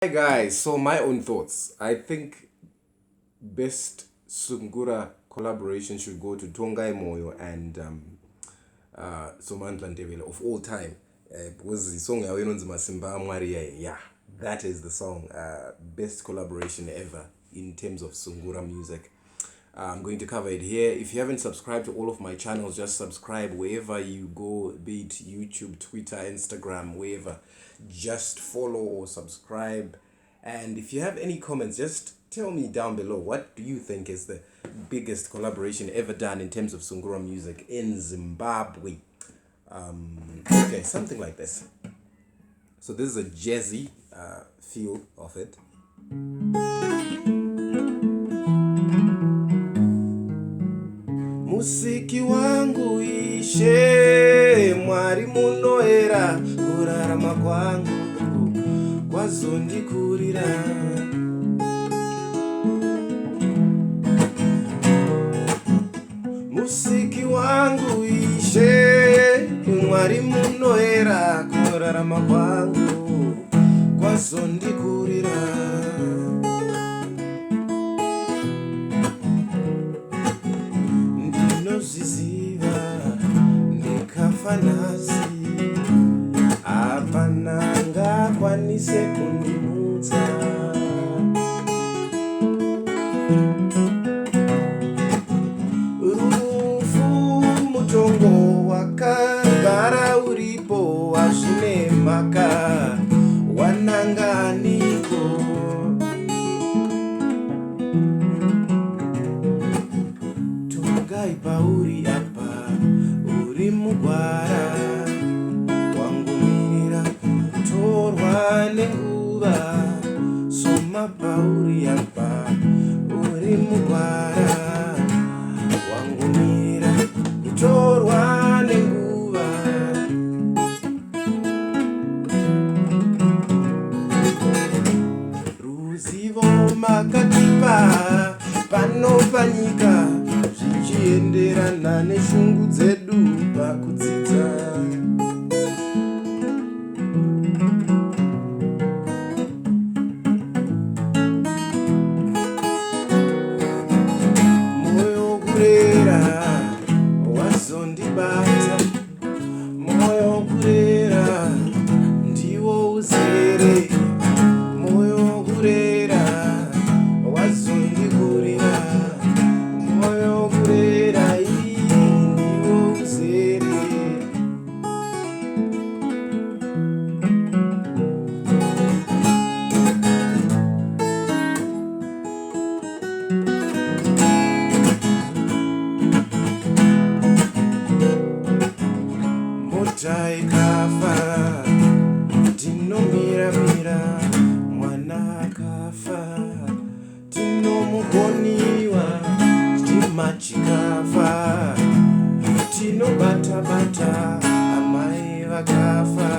Hi guys, so my own thoughts. I think best Sungura collaboration should go to Tongai, Moyo and Somandhla Ndebele of all time. Because the song yawenonzi Masimba Mwari, yeah, that is the song. Best collaboration ever in terms of Sungura music. I'm going to cover it here. If you haven't subscribed to all of my channels, just subscribe wherever you go, be it YouTube, Twitter, Instagram, wherever. Just follow or subscribe. And if you have any comments, just tell me down below. What do you think is the biggest collaboration ever done in terms of Sungura music in Zimbabwe? Okay, something like this. So this is a jazzy feel of it. Musiki wangu ishe Mwari munoera kurarama kwangu kwazondikurira musiki wangu ishe Mwari munoera kurarama kwangu kwazondikurira ndinozviziva ndikafanasi apananga kwanise kundimutsa rufu mutongo wakagara uripo wazvine mhaka wananganiko Tongai pauri apa uri mugwara wangumirira kutorwa nenguva soma pauri apa uri mugwara wangumirira kutorwa nenguva ruzivo makatipa pano panyika zvichienderana neshungu dzedu pakudzidza moyo kurera wazondibata moyo kurera ndiwo uzere moyo kurera wazondikurira moyo kurera ndiwo uzere mota ikafa tinomiramira mwana akafa tinomugoniwa chitima chikafa tinobata-bata amai vakafa